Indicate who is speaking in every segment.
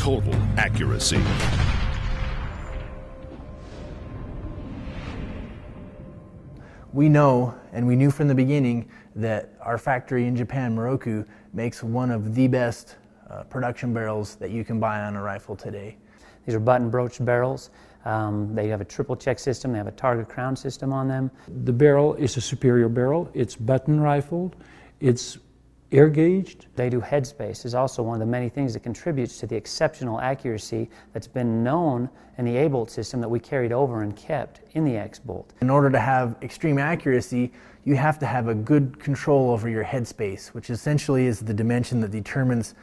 Speaker 1: total accuracy.
Speaker 2: We know, and we knew from the beginning, that our factory in Japan, Moroku, makes one of the best production barrels that you can buy on a rifle today.
Speaker 3: These are button broached barrels. They have a triple check system. They have a target crown system on them.
Speaker 4: The barrel is a superior barrel. It's button rifled. It's air gauged.
Speaker 3: They do headspace is also one of the many things that contributes to the exceptional accuracy that's been known in the A-bolt system that we carried over and kept in the X-bolt.
Speaker 2: In order to have extreme accuracy, you have to have a good control over your headspace, which essentially is the dimension that determines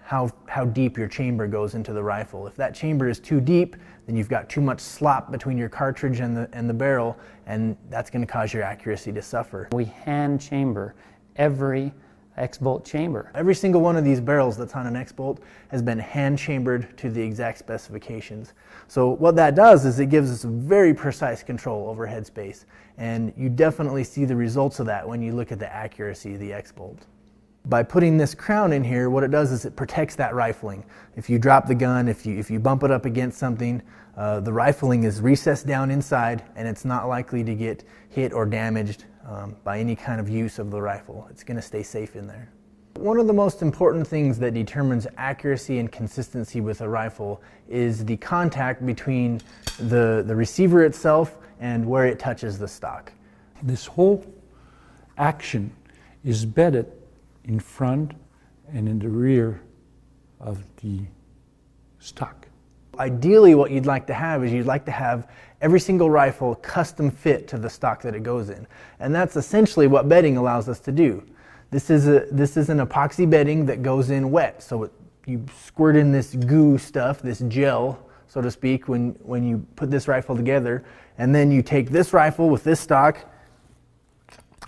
Speaker 2: how deep your chamber goes into the rifle. If that chamber is too deep, then you've got too much slop between your cartridge and the barrel, and that's going to cause your accuracy to suffer.
Speaker 3: We hand chamber every X-bolt chamber.
Speaker 2: Every single one of these barrels that's on an X-bolt has been hand chambered to the exact specifications. So what that does is it gives us very precise control over headspace, and you definitely see the results of that when you look at the accuracy of the X-bolt. By putting this crown in here, what it does is it protects that rifling. If you drop the gun, if you bump it up against something, the rifling is recessed down inside, and it's not likely to get hit or damaged by any kind of use of the rifle. It's going to stay safe in there. One of the most important things that determines accuracy and consistency with a rifle is the contact between the receiver itself and where it touches the stock.
Speaker 4: This whole action is bedded in front and in the rear of the stock.
Speaker 2: Ideally, what you'd like to have is you'd like to have every single rifle custom fit to the stock that it goes in. And that's essentially what bedding allows us to do. This is an epoxy bedding that goes in wet. So you squirt in this goo stuff, this gel, so to speak, when you put this rifle together. And then you take this rifle with this stock,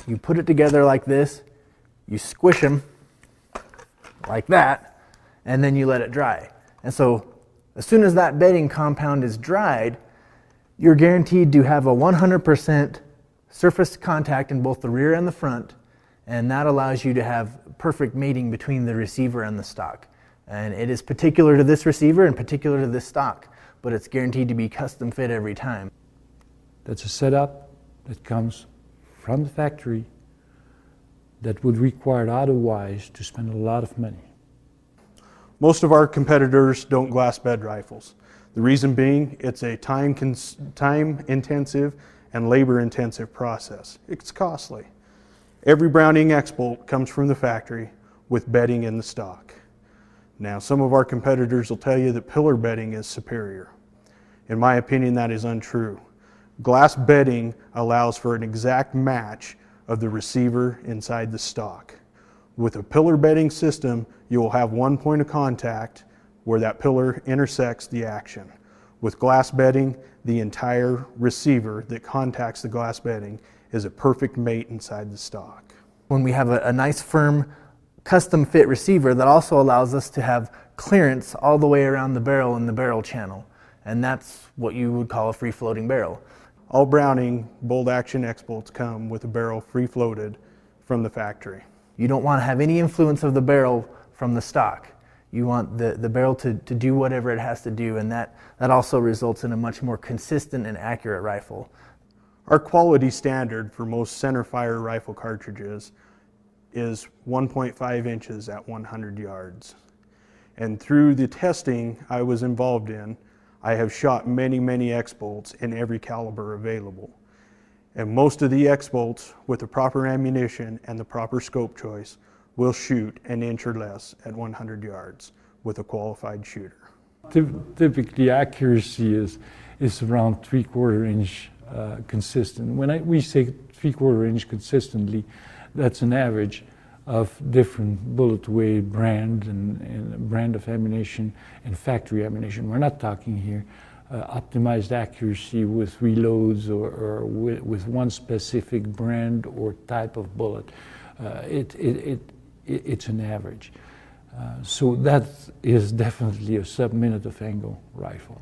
Speaker 2: you put it together like this, you squish them like that, and then you let it dry. And so as soon as that bedding compound is dried, you're guaranteed to have a 100% surface contact in both the rear and the front, and that allows you to have perfect mating between the receiver and the stock. And it is particular to this receiver and particular to this stock, but it's guaranteed to be custom fit every time.
Speaker 4: That's a setup that comes from the factory that would require otherwise to spend a lot of money.
Speaker 5: Most of our competitors don't glass bed rifles. The reason being, it's a time-intensive and labor-intensive process. It's costly. Every Browning X-bolt comes from the factory with bedding in the stock. Now, some of our competitors will tell you that pillar bedding is superior. In my opinion, that is untrue. Glass bedding allows for an exact match of the receiver inside the stock. With a pillar bedding system, you will have one point of contact where that pillar intersects the action. With glass bedding, the entire receiver that contacts the glass bedding is a perfect mate inside the stock.
Speaker 2: When we have a nice firm custom fit receiver, that also allows us to have clearance all the way around the barrel and the barrel channel, and that's what you would call a free floating barrel.
Speaker 5: All Browning bolt action X-bolts come with a barrel free floated from the factory.
Speaker 2: You don't want to have any influence of the barrel from the stock. You want the barrel to do whatever it has to do, and that also results in a much more consistent and accurate rifle.
Speaker 5: Our quality standard for most centerfire rifle cartridges is 1.5 inches at 100 yards. And through the testing I was involved in, I have shot many X-bolts in every caliber available. And most of the X-bolts with the proper ammunition and the proper scope choice will shoot an inch or less at 100 yards with a qualified shooter.
Speaker 4: Typically accuracy is around 3/4 inch consistent. When we say 3/4 inch consistently, that's an average of different bullet weight brand and brand of ammunition and factory ammunition. We're not talking here optimized accuracy with reloads or with one specific brand or type of bullet. It's an average. So that is definitely a sub-minute of angle rifle.